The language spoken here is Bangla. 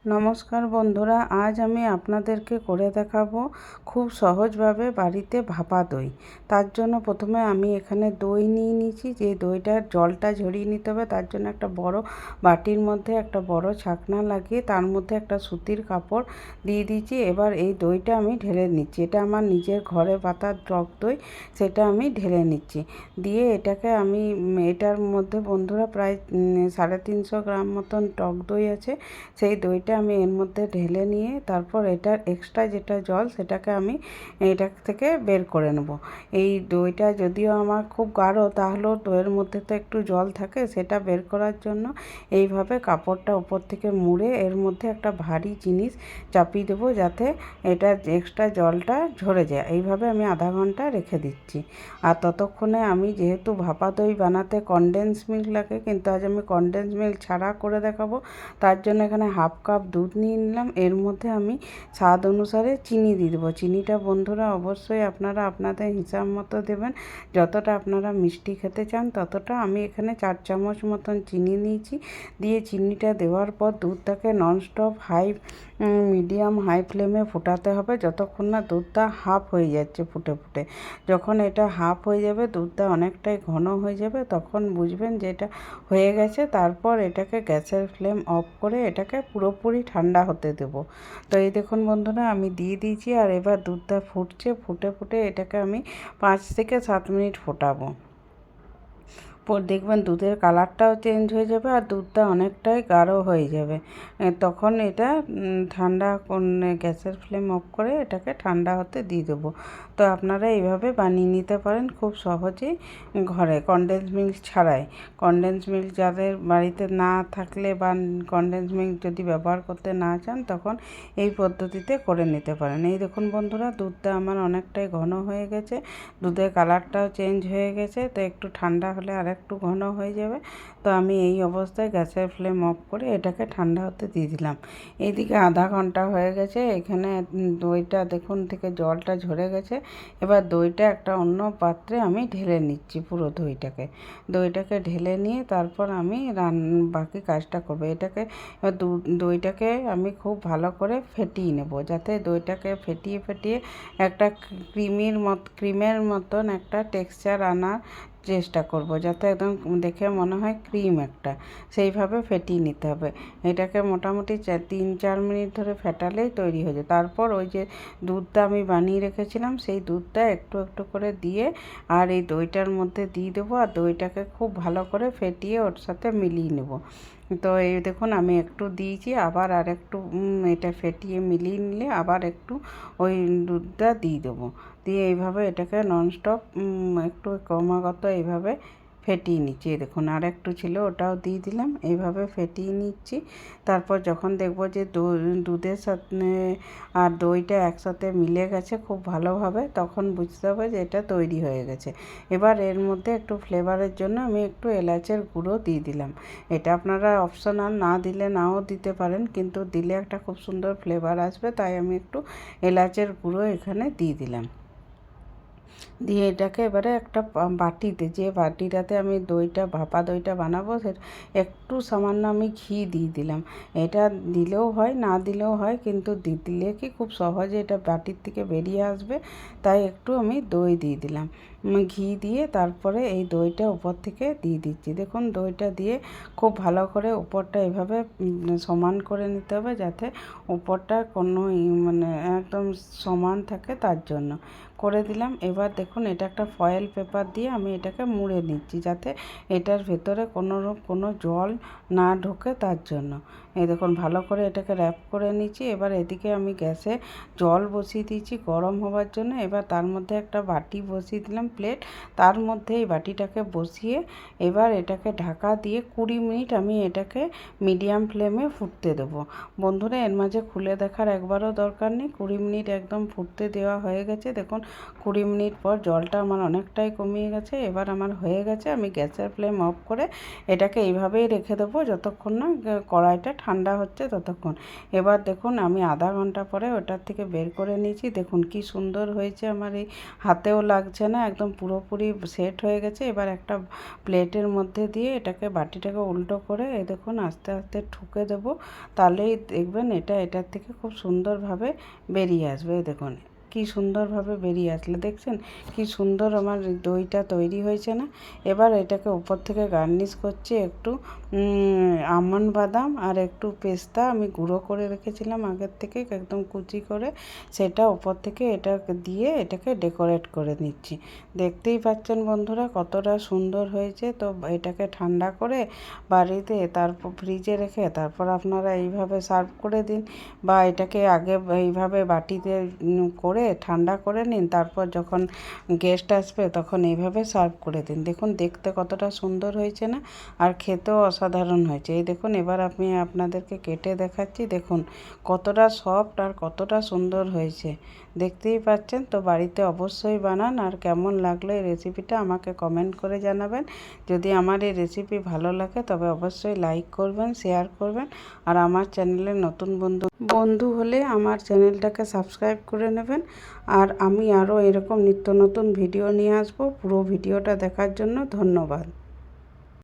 নমস্কার বন্ধুরা, আজ আমি আপনাদেরকে করে দেখাবো খুব সহজভাবে বাড়িতে ভাপা দই। তার জন্য প্রথমে আমি এখানে দই নিয়ে নিয়েছি। যে দইটার জলটা ঝরিয়ে নিতে হবে, তার জন্য একটা বড় বাটির মধ্যে একটা বড় ছাকনা লাগিয়ে তার মধ্যে একটা সুতির কাপড় দিয়ে দিয়েছি। এবার এই দইটা আমি ঢেলে নিচ্ছি। এটা আমার নিজের ঘরে পাতার টক দই, সেটা আমি ঢেলে নিচ্ছি। দিয়ে এটাকে আমি এটার মধ্যে বন্ধুরা প্রায় 350 গ্রাম মতন টক দই আছে। সেই দইটা আমি এর মধ্যে ঢেলে নিয়ে তারপর এটার এক্সট্রা যেটা জল সেটাকে আমি এটা থেকে বের করে নেব। এই দইটা যদিও আমার খুব গাঢ়, তাহলেও দইয়ের মধ্যে তো একটু জল থাকে, সেটা বের করার জন্য এইভাবে কাপড়টা উপর থেকে মুড়ে এর মধ্যে একটা ভারী জিনিস চাপিয়ে দেবো, যাতে এটা এক্সট্রা জলটা ঝরে যায়। এইভাবে আমি আধা ঘন্টা রেখে দিচ্ছি। আর ততক্ষণে আমি যেহেতু ভাপা দই বানাতে কনডেন্স মিল্ক লাগে, কিন্তু আজ আমি কনডেন্স মিল্ক ছাড়া করে দেখাবো। তার জন্য এখানে হাফ কাপ দুধ নিয়ে নিলাম। এর মধ্যে আমি স্বাদ অনুসারে চিনি দিয়ে দেবো। চিনিটা বন্ধুরা অবশ্যই আপনারা আপনাদের হিসাব মতো দেবেন। যতটা আপনারা মিষ্টি খেতে চান ততটা। আমি এখানে 4 চামচ মতন চিনি নিয়েছি। দিয়ে চিনিটা দেওয়ার পর দুধটাকে ননস্টপ মিডিয়াম হাই ফ্লেমে ফোটাতে হবে, যতক্ষণ না দুধটা হাফ হয়ে যাচ্ছে ফুটে ফুটে। যখন এটা হাফ হয়ে যাবে, দুধটা অনেকটাই ঘন হয়ে যাবে, তখন বুঝবেন যে এটা হয়ে গেছে। তারপর এটাকে গ্যাসের ফ্লেম অফ করে এটাকে পুরোপুরি ঠান্ডা হতে দেব। তো এই দেখুন বন্ধুরা, আমি দিয়ে দিয়েছি। আর এবার দুধটা ফুটছে, ফুটে ফুটে এটাকে আমি 5 থেকে 7 মিনিট ফোটাবো। দেখবেন দুধের কালারটাও চেঞ্জ হয়ে যাবে আর দুধটা অনেকটাই গাঢ় হয়ে যাবে। তখন এটা ঠান্ডা গ্যাসের ফ্লেম অফ করে এটাকে ঠান্ডা হতে দিয়ে দেবো। তো আপনারা এইভাবে বানিয়ে নিতে পারেন খুব সহজেই ঘরে, কনডেন্স মিল্ক ছাড়াই। কনডেন্স মিল্ক যাদের বাড়িতে না থাকলে বা কনডেন্স মিল্ক যদি ব্যবহার করতে না চান, তখন এই পদ্ধতিতে করে নিতে পারেন। এই দেখুন বন্ধুরা, দুধটা আমার অনেকটাই ঘন হয়ে গেছে, দুধের কালারটাও চেঞ্জ হয়ে গেছে। তো একটু ঠান্ডা হলে আর একটু ঘন হয়ে যাবে। তো আমি এই অবস্থায় গ্যাসের ফ্লেম অফ করে এটাকে ঠান্ডা হতে দিয়ে দিলাম। এইদিকে আধা ঘন্টা হয়ে গেছে। এখানে দইটা দেখুন থেকে জলটা ঝরে গেছে। এবার দইটা একটা অন্য পাত্রে আমি ঢেলে নিচ্ছি। পুরো দইটাকে ঢেলে নিয়ে তারপর আমি বাকি কাজটা করবো। দইটাকে আমি খুব ভালো করে ফেটিয়ে নেব, যাতে দইটাকে ফেটিয়ে ফেটিয়ে একটা ক্রিমের মতন একটা টেক্সচার আনার চেষ্টা করব, যাতে একদম দেখে মনে হয় ক্রিম একটা। সেইভাবে ফেটিয়ে নিতে হবে। এটাকে মোটামুটি 3-4 মিনিট ধরে ফেটালেই তৈরি হয়ে যায়। তারপর ওই যে দুধটা আমি বানিয়ে রেখেছিলাম, সেই দুধটা একটু একটু করে দিয়ে আর এই দইটার মধ্যে দিয়ে দেবো। আর দইটাকে খুব ভালো করে ফেটিয়ে ওর সাথে মিলিয়ে নেব। তো এই দেখুন, আমি একটু দিয়েছি, আবার আর একটু এটা ফেটিয়ে মিলিয়ে নিলে আবার একটু ওই দুধটা দিয়ে দেবো। দিয়ে এইভাবে এটাকে ননস্টপ একটু ক্রমাগত এইভাবে ফেটিয়ে নিচ্ছি। দেখুন আর একটু ছিল, ওটাও দিয়ে দিলাম। এইভাবে ফেটিয়ে নিচ্ছি। তারপর যখন দেখব যে দুধের সাথে আর দইটা একসাথে মিলে গেছে খুব ভালোভাবে, তখন বুঝতে হবে যে এটা তৈরি হয়ে গেছে। এবার এর মধ্যে একটু ফ্লেভারের জন্য আমি একটু এলাচের গুঁড়ো দিয়ে দিলাম। এটা আপনারা অপশনাল, না দিলে নাও দিতে পারেন, কিন্তু দিলে একটা খুব সুন্দর ফ্লেভার আসবে, তাই আমি একটু এলাচের গুঁড়ো এখানে দিয়ে দিলাম। দিয়ে এটাকে এবারে একটা বাটিতে, যে বাটিটাতে আমি ভাপা দইটা বানাবো, সেটা একটু সামান্য আমি ঘি দিয়ে দিলাম। এটা দিলেও হয়, না দিলেও হয়, কিন্তু দিলে কি খুব সহজে এটা বাটির থেকে বেরিয়ে আসবে, তাই একটু আমি দই দিয়ে দিলাম। ঘি দিয়ে তারপরে এই দইটা উপর থেকে দিয়ে দিচ্ছি। দেখুন দইটা দিয়ে খুব ভালো করে উপরটা এভাবে সমান করে নিতে হবে, যাতে উপরটা কোনো মানে একদম সমান থাকে, তার জন্য করে দিলাম। এবার দেখুন এটা একটা ফয়েল পেপার দিয়ে আমি এটাকে মুড়ে নিচ্ছি, যাতে এটার ভেতরে কোনো জল না ঢোকে, তার জন্য। এই দেখুন ভালো করে এটাকে র্যাপ করে নিচ্ছি। এবার এদিকে আমি গ্যাসে জল বসিয়ে দিয়েছি গরম হওয়ার জন্য। এবার তার মধ্যে একটা বাটি বসিয়ে দিলাম, প্লেট। তার মধ্যে এই বাটিটাকে বসিয়ে এবার এটাকে ঢাকা দিয়ে 20 মিনিট আমি এটাকে মিডিয়াম ফ্লেমে ফুটতে দেবো। বন্ধুরা, এর মাঝে খুলে দেখার একবারও দরকার নেই। 20 মিনিট একদম ফুটতে দেওয়া হয়ে গেছে। দেখুন 20 মিনিট পর জলটা আমার অনেকটাই কমিয়ে গেছে। এবার আমার হয়ে গেছে। আমি গ্যাসের ফ্লেম অফ করে এটাকে এইভাবেই রেখে দেবো, যতক্ষণ না কড়াইটা ঠান্ডা হচ্ছে ততক্ষণ। এবার দেখুন আমি আধা ঘন্টা পরে ওটার থেকে বের করে নিয়েছি। দেখুন কি সুন্দর হয়েছে, আমার এই হাতেও লাগছে না, একদম পুরোপুরি সেট হয়ে গেছে। এবার একটা প্লেটের মধ্যে দিয়ে এটাকে বাটিটাকে উল্টো করে এই দেখুন আস্তে আস্তে ঠুকে দেবো, তাহলেই দেখবেন এটার থেকে খুব সুন্দরভাবে বেরিয়ে আসবে। এই দেখুন কি সুন্দরভাবে বেরিয়ে আসলে, দেখছেন কি সুন্দর আমার দইটা তৈরি হয়েছে না। এবার এটাকে উপর থেকে গার্নিশ করছি একটু আমন্ড বাদাম আর একটু পেস্তা আমি গুঁড়ো করে রেখেছিলাম আগের থেকে একদম কুচি করে, সেটা উপর থেকে এটা দিয়ে এটাকে ডেকোরেট করে নিচ্ছি। দেখতেই পাচ্ছেন বন্ধুরা কতটা সুন্দর হয়েছে। তো এটাকে ঠান্ডা করে বাড়িতে তারপর ফ্রিজে রেখে তারপর আপনারা এইভাবে সার্ভ করে দিন, বা এটাকে আগে এইভাবে বাটিতে করে ঠান্ডা করে নিন, তারপর যখন গেস্ট আসবে তখন এইভাবে সার্ভ করে দিন। দেখুন দেখতে কতটা সুন্দর হয়েছে না, আর খেতেও অসাধারণ হয়েছে। এই দেখুন এবার আমি আপনাদেরকে কেটে দেখাচ্ছি, দেখুন কতটা সফট আর কতটা সুন্দর হয়েছে, দেখতেই পাচ্ছেন। তো বাড়িতে অবশ্যই বানান, আর কেমন লাগলো এই রেসিপিটা আমাকে কমেন্ট করে জানাবেন। যদি আমার এই রেসিপি ভালো লাগে তবে অবশ্যই লাইক করবেন, শেয়ার করবেন, আর আমার চ্যানেলে নতুন বন্ধু হলে আমার চ্যানেলটাকে সাবস্ক্রাইব করে নেবেন। আর আমি আরও এরকম নিত্য নতুন ভিডিও নিয়ে আসবো। পুরো ভিডিওটা দেখার জন্য ধন্যবাদ।